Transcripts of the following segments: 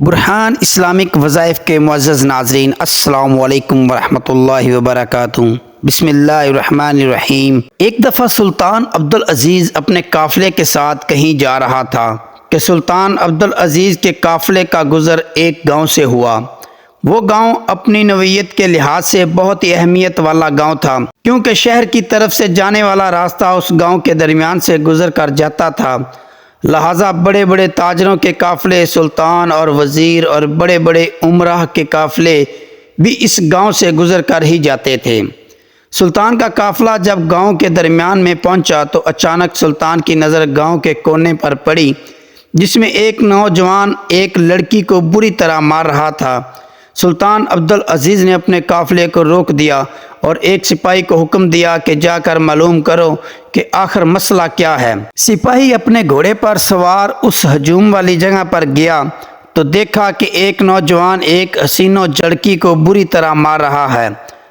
برہان Islamic وظائف کے معزز ناظرین، السلام علیکم ورحمۃ اللہ وبرکاتہ۔ بسم اللہ الرحمن الرحیم۔ ایک دفعہ سلطان عبدالعزیز اپنے قافلے کے ساتھ کہیں جا رہا تھا کہ سلطان عبدالعزیز کے قافلے کا گزر ایک گاؤں سے ہوا۔ وہ گاؤں اپنی نوعیت کے لحاظ سے بہت ہی اہمیت والا گاؤں تھا، کیونکہ شہر کی طرف سے جانے والا راستہ اس گاؤں کے درمیان سے گزر کر جاتا تھا، لہٰذا بڑے بڑے تاجروں کے قافلے، سلطان اور وزیر اور بڑے بڑے امراء کے قافلے بھی اس گاؤں سے گزر کر ہی جاتے تھے۔ سلطان کا قافلہ جب گاؤں کے درمیان میں پہنچا تو اچانک سلطان کی نظر گاؤں کے کونے پر پڑی، جس میں ایک نوجوان ایک لڑکی کو بری طرح مار رہا تھا۔ سلطان عبدالعزیز نے اپنے قافلے کو روک دیا اور ایک سپاہی کو حکم دیا کہ جا کر معلوم کرو کہ آخر مسئلہ کیا ہے۔ سپاہی اپنے گھوڑے پر سوار اس ہجوم والی جگہ پر گیا تو دیکھا کہ ایک نوجوان ایک حسین و لڑکی کو بری طرح مار رہا ہے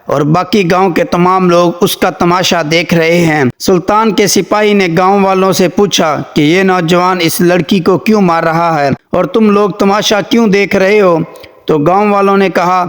اور باقی گاؤں کے تمام لوگ اس کا تماشا دیکھ رہے ہیں۔ سلطان کے سپاہی نے گاؤں والوں سے پوچھا کہ یہ نوجوان اس لڑکی کو کیوں مار رہا ہے اور تم لوگ تماشا کیوں دیکھ رہے ہو؟ تو گاؤں والوں نے کہا،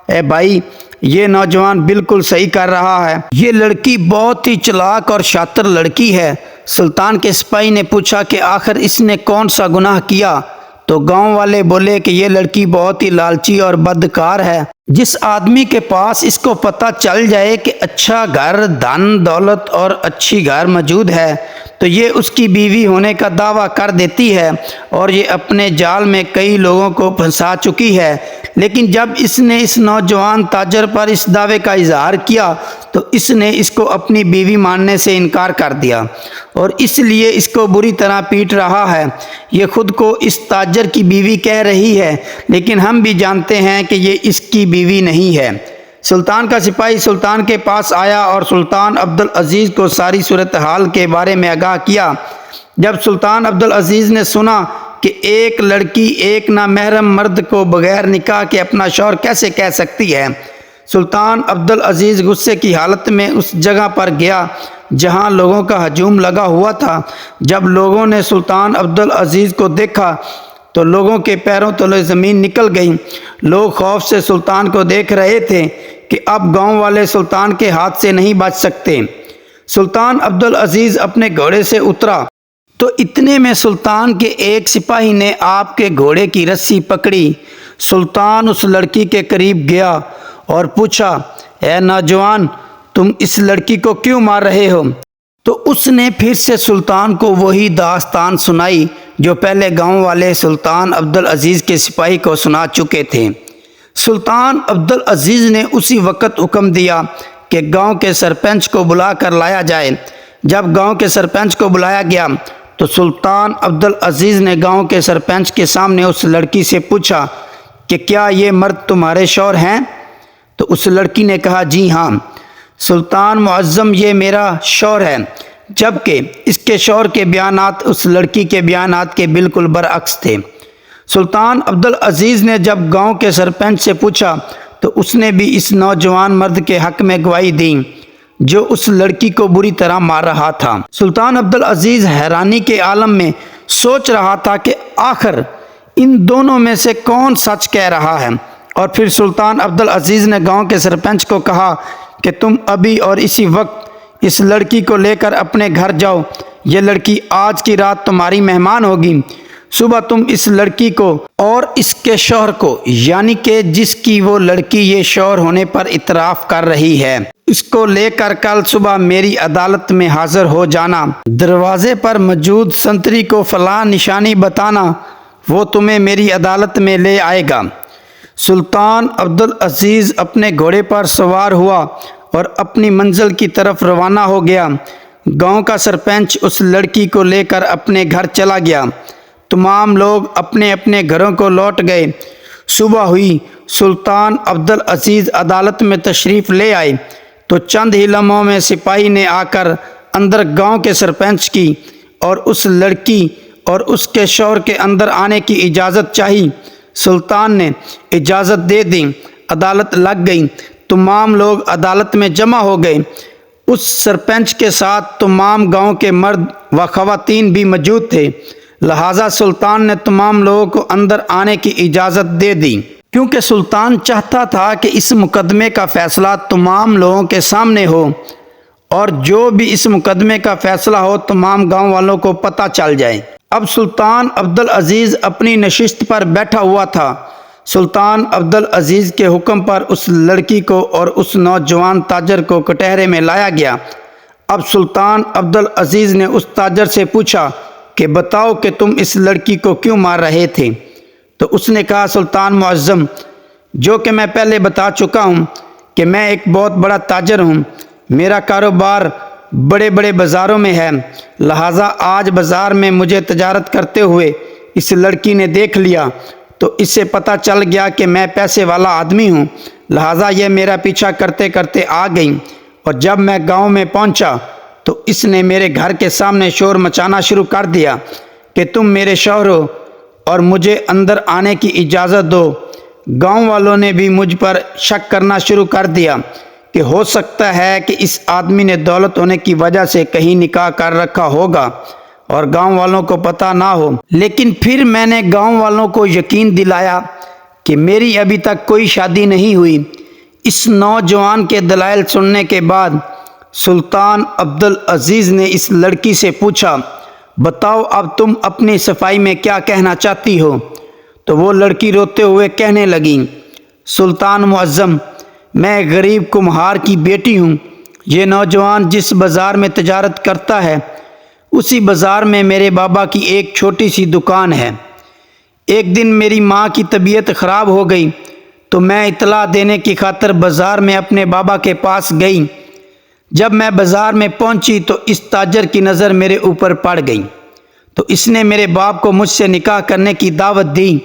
اے بھائی، یہ نوجوان بالکل صحیح کر رہا ہے، یہ لڑکی بہت ہی چلاک اور شاطر لڑکی ہے۔ سلطان کے سپاہی نے پوچھا کہ آخر اس نے کون سا گناہ کیا؟ تو گاؤں والے بولے کہ یہ لڑکی بہت ہی لالچی اور بدکار ہے۔ جس آدمی کے پاس اس کو پتہ چل جائے کہ اچھا گھر، دھن دولت اور اچھی گھر موجود ہے تو یہ اس کی بیوی ہونے کا دعویٰ کر دیتی ہے، اور یہ اپنے جال میں کئی لوگوں کو پھنسا چکی ہے۔ لیکن جب اس نے اس نوجوان تاجر پر اس دعوے کا اظہار کیا تو اس نے اس کو اپنی بیوی ماننے سے انکار کر دیا اور اس لیے اس کو بری طرح پیٹ رہا ہے۔ یہ خود کو اس تاجر کی بیوی کہہ رہی ہے، لیکن ہم بھی جانتے ہیں کہ یہ اس کی بیوی نہیں ہے۔ سلطان کا سپاہی سلطان کے پاس آیا اور سلطان عبدالعزیز کو ساری صورتحال کے بارے میں آگاہ کیا۔ جب سلطان عبدالعزیز نے سنا کہ ایک لڑکی ایک نامحرم مرد کو بغیر نکاح کے اپنا شوہر کیسے کہہ سکتی ہے، سلطان عبدالعزیز غصے کی حالت میں اس جگہ پر گیا جہاں لوگوں کا ہجوم لگا ہوا تھا۔ جب لوگوں نے سلطان عبدالعزیز کو دیکھا تو لوگوں کے پیروں تلے زمین نکل گئی۔ لوگ خوف سے سلطان کو دیکھ رہے تھے کہ اب گاؤں والے سلطان کے ہاتھ سے نہیں بچ سکتے۔ سلطان عبدالعزیز اپنے گھوڑے سے اترا تو اتنے میں سلطان کے ایک سپاہی نے آپ کے گھوڑے کی رسی پکڑی۔ سلطان اس لڑکی کے قریب گیا اور پوچھا، اے نوجوان، تم اس لڑکی کو کیوں مار رہے ہو؟ تو اس نے پھر سے سلطان کو وہی داستان سنائی جو پہلے گاؤں والے سلطان عبدالعزیز کے سپاہی کو سنا چکے تھے۔ سلطان عبدالعزیز نے اسی وقت حکم دیا کہ گاؤں کے سرپنچ کو بلا کر لایا جائے۔ جب گاؤں کے سرپنچ کو بلایا گیا تو سلطان عبدالعزیز نے گاؤں کے سرپنچ کے سامنے اس لڑکی سے پوچھا کہ کیا یہ مرد تمہارے شوہر ہیں؟ تو اس لڑکی نے کہا، جی ہاں سلطان معظم، یہ میرا شوہر ہے، جبکہ اس کے شوہر کے بیانات اس لڑکی کے بیانات کے بالکل برعکس تھے۔ سلطان عبدالعزیز نے جب گاؤں کے سرپنچ سے پوچھا تو اس نے بھی اس نوجوان مرد کے حق میں گواہی دی جو اس لڑکی کو بری طرح مار رہا تھا۔ سلطان عبدالعزیز حیرانی کے عالم میں سوچ رہا تھا کہ آخر ان دونوں میں سے کون سچ کہہ رہا ہے، اور پھر سلطان عبدالعزیز نے گاؤں کے سرپنچ کو کہا کہ تم ابھی اور اسی وقت اس لڑکی کو لے کر اپنے گھر جاؤ۔ یہ لڑکی آج کی رات تمہاری مہمان ہوگی۔ صبح تم اس لڑکی کو اور اس کے شوہر کو، یعنی کہ جس کی وہ لڑکی یہ شوہر ہونے پر اعتراف کر رہی ہے، اس کو لے کر کل صبح میری عدالت میں حاضر ہو جانا۔ دروازے پر موجود سنتری کو فلاں نشانی بتانا، وہ تمہیں میری عدالت میں لے آئے گا۔ سلطان عبدالعزیز اپنے گھوڑے پر سوار ہوا اور اپنی منزل کی طرف روانہ ہو گیا۔ گاؤں کا سرپنچ اس لڑکی کو لے کر اپنے گھر چلا گیا۔ تمام لوگ اپنے اپنے گھروں کو لوٹ گئے۔ صبح ہوئی، سلطان عبدالعزیز عدالت میں تشریف لے آئے تو چند ہی لمحوں میں سپاہی نے آ کر اندر گاؤں کے سرپنچ کی اور اس لڑکی اور اس کے شوہر کے اندر آنے کی اجازت چاہی۔ سلطان نے اجازت دے دی، عدالت لگ گئی، تمام لوگ عدالت میں جمع ہو گئے۔ اس سرپنچ کے ساتھ تمام گاؤں کے مرد و خواتین بھی موجود تھے۔ لہٰذا سلطان نے تمام لوگوں کو اندر آنے کی اجازت دے دی، کیونکہ سلطان چاہتا تھا کہ اس مقدمے کا فیصلہ تمام لوگوں کے سامنے ہو، اور جو بھی اس مقدمے کا فیصلہ ہو تمام گاؤں والوں کو پتہ چل جائے۔ اب سلطان عبدالعزیز اپنی نشست پر بیٹھا ہوا تھا۔ سلطان عبدالعزیز کے حکم پر اس لڑکی کو اور اس نوجوان تاجر کو کٹہرے میں لایا گیا۔ اب سلطان عبدالعزیز نے اس تاجر سے پوچھا کہ بتاؤ کہ تم اس لڑکی کو کیوں مار رہے تھے؟ تو اس نے کہا، سلطان معظم، جو کہ میں پہلے بتا چکا ہوں کہ میں ایک بہت بڑا تاجر ہوں، میرا کاروبار بڑے بڑے بازاروں میں ہے، لہٰذا آج بازار میں مجھے تجارت کرتے ہوئے اس لڑکی نے دیکھ لیا تو اس سے پتہ چل گیا کہ میں پیسے والا آدمی ہوں، لہٰذا یہ میرا پیچھا کرتے کرتے آ گئی، اور جب میں گاؤں میں پہنچا تو اس نے میرے گھر کے سامنے شور مچانا شروع کر دیا کہ تم میرے شوہر ہو اور مجھے اندر آنے کی اجازت دو۔ گاؤں والوں نے بھی مجھ پر شک کرنا شروع کر دیا کہ ہو سکتا ہے کہ اس آدمی نے دولت ہونے کی وجہ سے کہیں نکاح کر رکھا ہوگا اور گاؤں والوں کو پتہ نہ ہو، لیکن پھر میں نے گاؤں والوں کو یقین دلایا کہ میری ابھی تک کوئی شادی نہیں ہوئی۔ اس نوجوان کے دلائل سننے کے بعد سلطان عبدالعزیز نے اس لڑکی سے پوچھا، بتاؤ اب تم اپنی صفائی میں کیا کہنا چاہتی ہو؟ تو وہ لڑکی روتے ہوئے کہنے لگی، سلطان معظم، میں غریب کمہار کی بیٹی ہوں۔ یہ نوجوان جس بازار میں تجارت کرتا ہے اسی بازار میں میرے بابا کی ایک چھوٹی سی دکان ہے۔ ایک دن میری ماں کی طبیعت خراب ہو گئی تو میں اطلاع دینے کی خاطر بازار میں اپنے بابا کے پاس گئی۔ جب میں بازار میں پہنچی تو اس تاجر کی نظر میرے اوپر پڑ گئی تو اس نے میرے باپ کو مجھ سے نکاح کرنے کی دعوت دی۔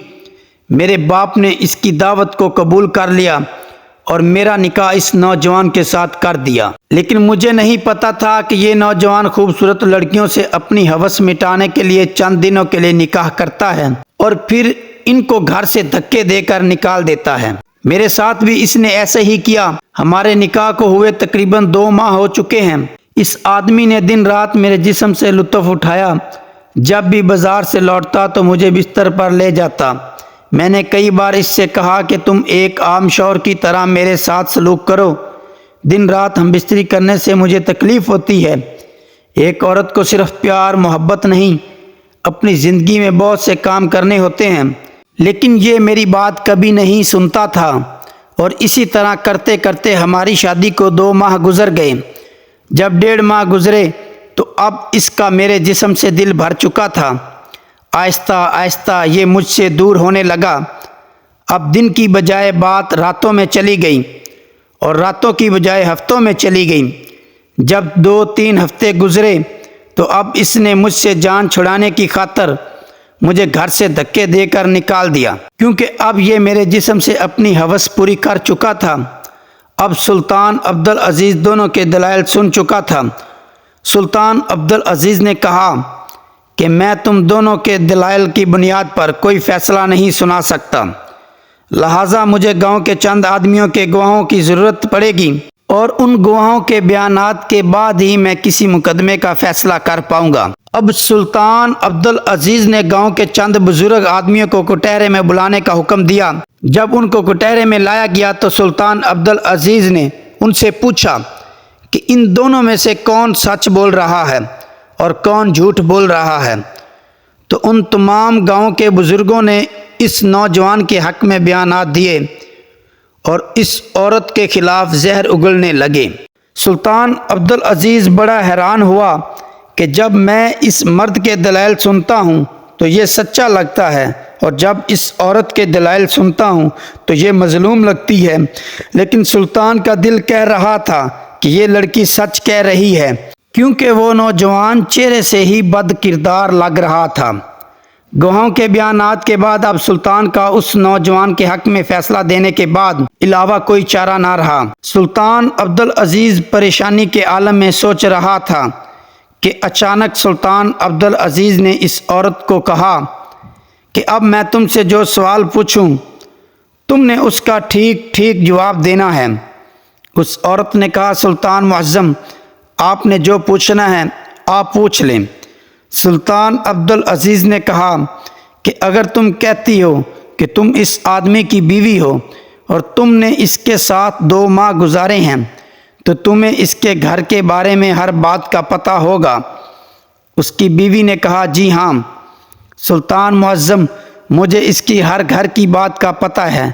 میرے باپ نے اس کی دعوت کو قبول کر لیا اور میرا نکاح اس نوجوان کے ساتھ کر دیا، لیکن مجھے نہیں پتا تھا کہ یہ نوجوان خوبصورت لڑکیوں سے اپنی ہوس مٹانے کے لیے چند دنوں کے لیے نکاح کرتا ہے اور پھر ان کو گھر سے دھکے دے کر نکال دیتا ہے۔ میرے ساتھ بھی اس نے ایسے ہی کیا۔ ہمارے نکاح کو ہوئے تقریباً 2 ماہ ہو چکے ہیں۔ اس آدمی نے دن رات میرے جسم سے لطف اٹھایا۔ جب بھی بازار سے لوٹتا تو مجھے بستر پر لے جاتا۔ میں نے کئی بار اس سے کہا کہ تم ایک عام شوہر کی طرح میرے ساتھ سلوک کرو، دن رات ہم بستری کرنے سے مجھے تکلیف ہوتی ہے۔ ایک عورت کو صرف پیار محبت نہیں، اپنی زندگی میں بہت سے کام کرنے ہوتے ہیں، لیکن یہ میری بات کبھی نہیں سنتا تھا، اور اسی طرح کرتے کرتے ہماری شادی کو 2 ماہ گزر گئے۔ جب 1.5 ماہ گزرے تو اب اس کا میرے جسم سے دل بھر چکا تھا۔ آہستہ آہستہ یہ مجھ سے دور ہونے لگا۔ اب دن کی بجائے بات راتوں میں چلی گئی اور راتوں کی بجائے ہفتوں میں چلی گئی۔ جب 2-3 ہفتے گزرے تو اب اس نے مجھ سے جان چھڑانے کی خاطر مجھے گھر سے دھکے دے کر نکال دیا، کیونکہ اب یہ میرے جسم سے اپنی ہوس پوری کر چکا تھا۔ اب سلطان عبدالعزیز دونوں کے دلائل سن چکا تھا۔ سلطان عبدالعزیز نے کہا کہ میں تم دونوں کے دلائل کی بنیاد پر کوئی فیصلہ نہیں سنا سکتا، لہٰذا مجھے گاؤں کے چند آدمیوں کے گواہوں کی ضرورت پڑے گی، اور ان گواہوں کے بیانات کے بعد ہی میں کسی مقدمے کا فیصلہ کر پاؤں گا۔ اب سلطان عبدالعزیز نے گاؤں کے چند بزرگ آدمیوں کو کٹہرے میں بلانے کا حکم دیا۔ جب ان کو کٹہرے میں لایا گیا تو سلطان عبدالعزیز نے ان سے پوچھا کہ ان دونوں میں سے کون سچ بول رہا ہے اور کون جھوٹ بول رہا ہے؟ تو ان تمام گاؤں کے بزرگوں نے اس نوجوان کے حق میں بیانات دیے اور اس عورت کے خلاف زہر اگلنے لگے۔ سلطان عبدالعزیز بڑا حیران ہوا کہ جب میں اس مرد کے دلائل سنتا ہوں تو یہ سچا لگتا ہے، اور جب اس عورت کے دلائل سنتا ہوں تو یہ مظلوم لگتی ہے، لیکن سلطان کا دل کہہ رہا تھا کہ یہ لڑکی سچ کہہ رہی ہے، کیونکہ وہ نوجوان چہرے سے ہی بد کردار لگ رہا تھا۔ گواہوں کے بیانات کے بعد اب سلطان کا اس نوجوان کے حق میں فیصلہ دینے کے بعد علاوہ کوئی چارہ نہ رہا۔ سلطان عبدالعزیز پریشانی کے عالم میں سوچ رہا تھا کہ اچانک سلطان عبدالعزیز نے اس عورت کو کہا کہ اب میں تم سے جو سوال پوچھوں تم نے اس کا ٹھیک ٹھیک جواب دینا ہے۔ اس عورت نے کہا، سلطان معظم، آپ نے جو پوچھنا ہے آپ پوچھ لیں۔ سلطان عبدالعزیز نے کہا کہ اگر تم کہتی ہو کہ تم اس آدمی کی بیوی ہو اور تم نے اس کے ساتھ 2 ماہ گزارے ہیں تو تمہیں اس کے گھر کے بارے میں ہر بات کا پتہ ہوگا۔ اس کی بیوی نے کہا جی ہاں سلطان معظم، مجھے اس کی ہر گھر کی بات کا پتہ ہے۔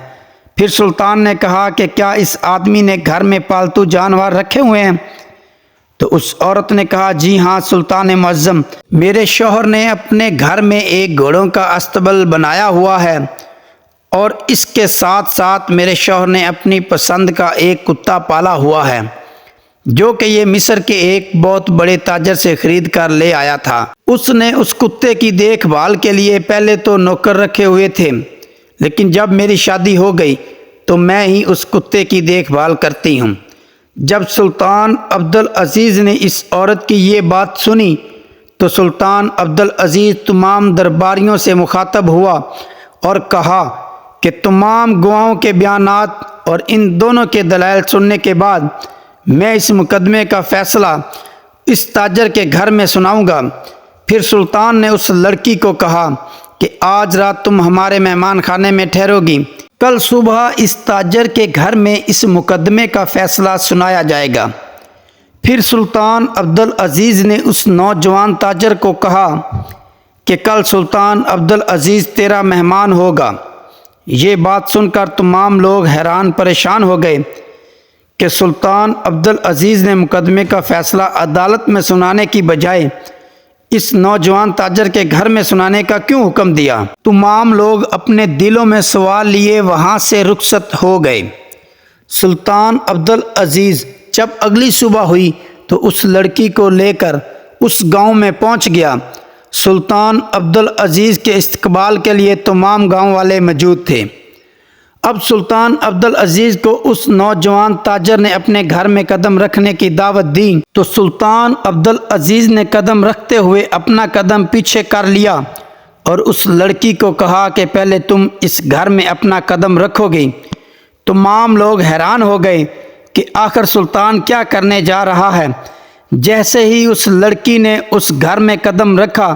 پھر سلطان نے کہا کہ کیا اس آدمی نے گھر میں پالتو جانور رکھے ہوئے ہیں؟ تو اس عورت نے کہا جی ہاں سلطان معظم، میرے شوہر نے اپنے گھر میں ایک گھوڑوں کا استبل بنایا ہوا ہے، اور اس کے ساتھ ساتھ میرے شوہر نے اپنی پسند کا ایک کتا پالا ہوا ہے جو کہ یہ مصر کے ایک بہت بڑے تاجر سے خرید کر لے آیا تھا۔ اس نے اس کتے کی دیکھ بھال کے لیے پہلے تو نوکر رکھے ہوئے تھے، لیکن جب میری شادی ہو گئی تو میں ہی اس کتے کی دیکھ بھال کرتی ہوں۔ جب سلطان عبدالعزیز نے اس عورت کی یہ بات سنی تو سلطان عبدالعزیز تمام درباریوں سے مخاطب ہوا اور کہا کہ تمام گواہوں کے بیانات اور ان دونوں کے دلائل سننے کے بعد میں اس مقدمے کا فیصلہ اس تاجر کے گھر میں سناؤں گا۔ پھر سلطان نے اس لڑکی کو کہا کہ آج رات تم ہمارے مہمان خانے میں ٹھہرو گی، کل صبح اس تاجر کے گھر میں اس مقدمے کا فیصلہ سنایا جائے گا۔ پھر سلطان عبدالعزیز نے اس نوجوان تاجر کو کہا کہ کل سلطان عبدالعزیز تیرا مہمان ہوگا۔ یہ بات سن کر تمام لوگ حیران پریشان ہو گئے کہ سلطان عبدالعزیز نے مقدمے کا فیصلہ عدالت میں سنانے کی بجائے اس نوجوان تاجر کے گھر میں سنانے کا کیوں حکم دیا؟ تمام لوگ اپنے دلوں میں سوال لیے وہاں سے رخصت ہو گئے۔ سلطان عبدالعزیز جب اگلی صبح ہوئی تو اس لڑکی کو لے کر اس گاؤں میں پہنچ گیا۔ سلطان عبدالعزیز کے استقبال کے لیے تمام گاؤں والے موجود تھے۔ اب سلطان عبدالعزیز کو اس نوجوان تاجر نے اپنے گھر میں قدم رکھنے کی دعوت دی تو سلطان عبدالعزیز نے قدم رکھتے ہوئے اپنا قدم پیچھے کر لیا اور اس لڑکی کو کہا کہ پہلے تم اس گھر میں اپنا قدم رکھو گی۔ تمام لوگ حیران ہو گئے کہ آخر سلطان کیا کرنے جا رہا ہے۔ جیسے ہی اس لڑکی نے اس گھر میں قدم رکھا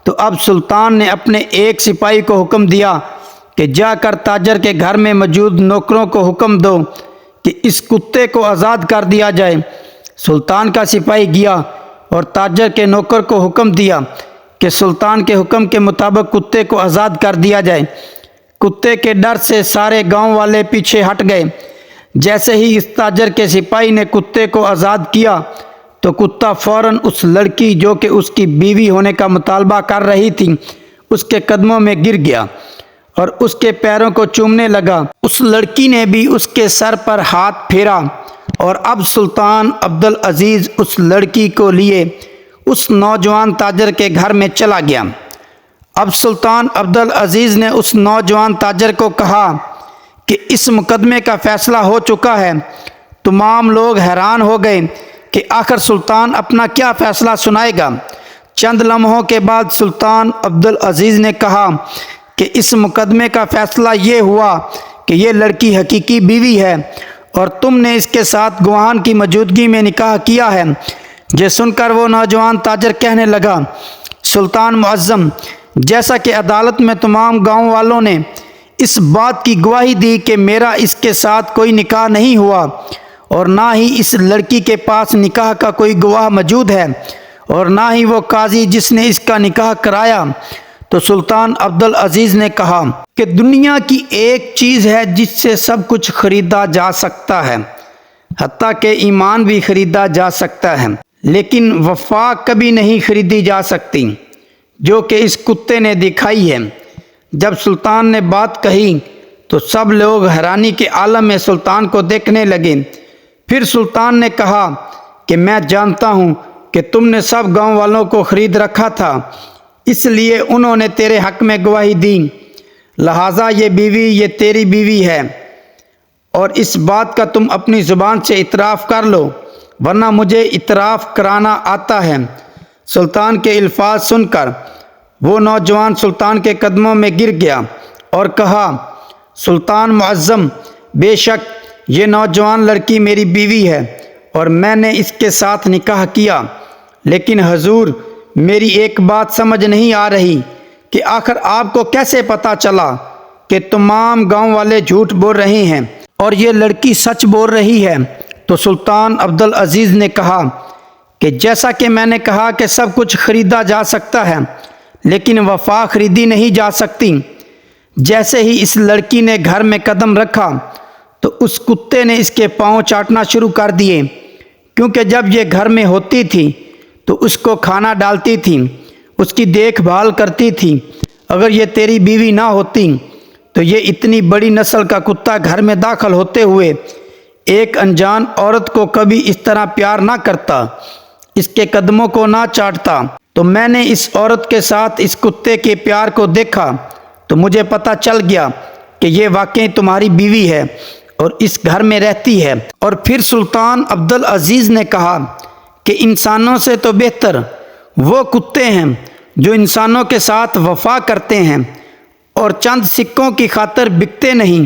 تو اب سلطان نے اپنے ایک سپاہی کو حکم دیا کہ جا کر تاجر کے گھر میں موجود نوکروں کو حکم دو کہ اس کتے کو آزاد کر دیا جائے۔ سلطان کا سپاہی گیا اور تاجر کے نوکر کو حکم دیا کہ سلطان کے حکم کے مطابق کتے کو آزاد کر دیا جائے۔ کتے کے ڈر سے سارے گاؤں والے پیچھے ہٹ گئے۔ جیسے ہی اس تاجر کے سپاہی نے کتے کو آزاد کیا تو کتا فوراً اس لڑکی جو کہ اس کی بیوی ہونے کا مطالبہ کر رہی تھی اس کے قدموں میں گر گیا اور اس کے پیروں کو چومنے لگا۔ اس لڑکی نے بھی اس کے سر پر ہاتھ پھیرا اور اب سلطان عبدالعزیز اس لڑکی کو لیے اس نوجوان تاجر کے گھر میں چلا گیا۔ اب سلطان عبدالعزیز نے اس نوجوان تاجر کو کہا کہ اس مقدمے کا فیصلہ ہو چکا ہے۔ تمام لوگ حیران ہو گئے کہ آخر سلطان اپنا کیا فیصلہ سنائے گا۔ چند لمحوں کے بعد سلطان عبدالعزیز نے کہا کہ اس مقدمے کا فیصلہ یہ ہوا کہ یہ لڑکی حقیقی بیوی ہے اور تم نے اس کے ساتھ گواہان کی موجودگی میں نکاح کیا ہے۔ یہ سن کر وہ نوجوان تاجر کہنے لگا سلطان معظم، جیسا کہ عدالت میں تمام گاؤں والوں نے اس بات کی گواہی دی کہ میرا اس کے ساتھ کوئی نکاح نہیں ہوا اور نہ ہی اس لڑکی کے پاس نکاح کا کوئی گواہ موجود ہے اور نہ ہی وہ قاضی جس نے اس کا نکاح کرایا، تو سلطان عبدالعزیز نے کہا کہ دنیا کی ایک چیز ہے جس سے سب کچھ خریدا جا سکتا ہے، حتیٰ کہ ایمان بھی خریدا جا سکتا ہے، لیکن وفا کبھی نہیں خریدی جا سکتی، جو کہ اس کتے نے دکھائی ہے۔ جب سلطان نے بات کہی تو سب لوگ حیرانی کے عالم میں سلطان کو دیکھنے لگے۔ پھر سلطان نے کہا کہ میں جانتا ہوں کہ تم نے سب گاؤں والوں کو خرید رکھا تھا، اس لیے انہوں نے تیرے حق میں گواہی دی، لہٰذا یہ بیوی یہ تیری بیوی ہے اور اس بات کا تم اپنی زبان سے اعتراف کر لو، ورنہ مجھے اعتراف کرانا آتا ہے۔ سلطان کے الفاظ سن کر وہ نوجوان سلطان کے قدموں میں گر گیا اور کہا سلطان معظم، بے شک یہ نوجوان لڑکی میری بیوی ہے اور میں نے اس کے ساتھ نکاح کیا، لیکن حضور میری ایک بات سمجھ نہیں آ رہی کہ آخر آپ کو کیسے پتہ چلا کہ تمام گاؤں والے جھوٹ بول رہے ہیں اور یہ لڑکی سچ بول رہی ہے؟ تو سلطان عبدالعزیز نے کہا کہ جیسا کہ میں نے کہا کہ سب کچھ خریدا جا سکتا ہے لیکن وفا خریدی نہیں جا سکتی۔ جیسے ہی اس لڑکی نے گھر میں قدم رکھا تو اس کتے نے اس کے پاؤں چاٹنا شروع کر دیے، کیونکہ جب یہ گھر میں ہوتی تھی تو اس کو کھانا ڈالتی تھی، اس کی دیکھ بھال کرتی تھی۔ اگر یہ تیری بیوی نہ ہوتی تو یہ اتنی بڑی نسل کا کتا گھر میں داخل ہوتے ہوئے ایک انجان عورت کو کبھی اس طرح پیار نہ کرتا، اس کے قدموں کو نہ چاٹتا۔ تو میں نے اس عورت کے ساتھ اس کتے کے پیار کو دیکھا تو مجھے پتہ چل گیا کہ یہ واقعی تمہاری بیوی ہے اور اس گھر میں رہتی ہے۔ اور پھر سلطان عبدالعزیز نے کہا کہ انسانوں سے تو بہتر وہ کتے ہیں جو انسانوں کے ساتھ وفا کرتے ہیں اور چند سکوں کی خاطر بکتے نہیں۔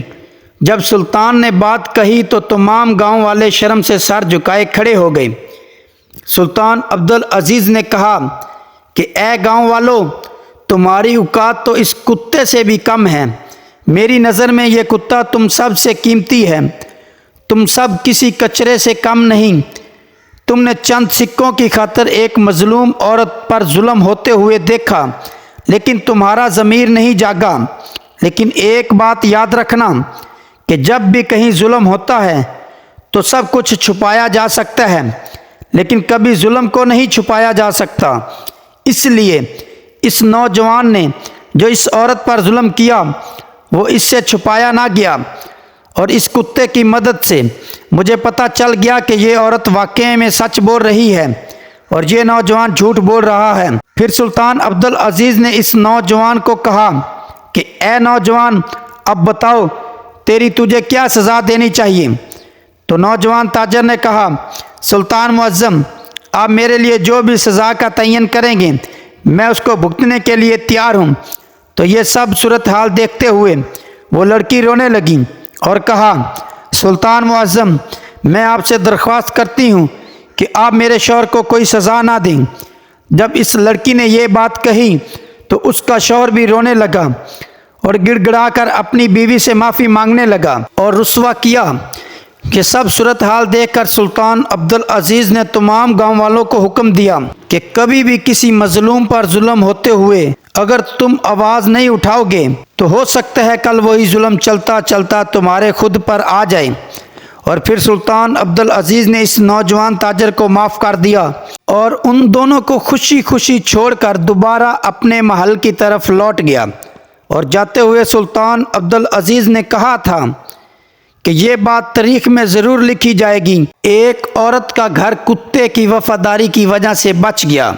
جب سلطان نے بات کہی تو تمام گاؤں والے شرم سے سر جھکائے کھڑے ہو گئے۔ سلطان عبدالعزیز نے کہا کہ اے گاؤں والو، تمہاری اوقات تو اس کتے سے بھی کم ہے۔ میری نظر میں یہ کتا تم سب سے قیمتی ہے۔ تم سب کسی کچرے سے کم نہیں۔ تم نے چند سکوں کی خاطر ایک مظلوم عورت پر ظلم ہوتے ہوئے دیکھا لیکن تمہارا ضمیر نہیں جاگا۔ لیکن ایک بات یاد رکھنا کہ جب بھی کہیں ظلم ہوتا ہے تو سب کچھ چھپایا جا سکتا ہے لیکن کبھی ظلم کو نہیں چھپایا جا سکتا۔ اس لیے اس نوجوان نے جو اس عورت پر ظلم کیا وہ اس سے چھپایا نہ گیا، اور اس کتے کی مدد سے مجھے پتہ چل گیا کہ یہ عورت واقعی میں سچ بول رہی ہے اور یہ نوجوان جھوٹ بول رہا ہے۔ پھر سلطان عبدالعزیز نے اس نوجوان کو کہا کہ اے نوجوان، اب بتاؤ تجھے کیا سزا دینی چاہیے؟ تو نوجوان تاجر نے کہا، سلطان معظم، آپ میرے لیے جو بھی سزا کا تعین کریں گے میں اس کو بھگتنے کے لیے تیار ہوں۔ تو یہ سب صورتحال دیکھتے ہوئے وہ لڑکی رونے لگی اور کہا، سلطان معظم، میں آپ سے درخواست کرتی ہوں کہ آپ میرے شوہر کو کوئی سزا نہ دیں۔ جب اس لڑکی نے یہ بات کہی تو اس کا شوہر بھی رونے لگا اور گڑ گڑا کر اپنی بیوی سے معافی مانگنے لگا اور رسوا کیا۔ کہ سب صورتحال دیکھ کر سلطان عبدالعزیز نے تمام گاؤں والوں کو حکم دیا کہ کبھی بھی کسی مظلوم پر ظلم ہوتے ہوئے اگر تم آواز نہیں اٹھاؤ گے تو ہو سکتا ہے کل وہی ظلم چلتا چلتا تمہارے خود پر آ جائے۔ اور پھر سلطان عبدالعزیز نے اس نوجوان تاجر کو معاف کر دیا اور ان دونوں کو خوشی خوشی چھوڑ کر دوبارہ اپنے محل کی طرف لوٹ گیا۔ اور جاتے ہوئے سلطان عبدالعزیز نے کہا تھا کہ یہ بات تاریخ میں ضرور لکھی جائے گی، ایک عورت کا گھر کتے کی وفاداری کی وجہ سے بچ گیا۔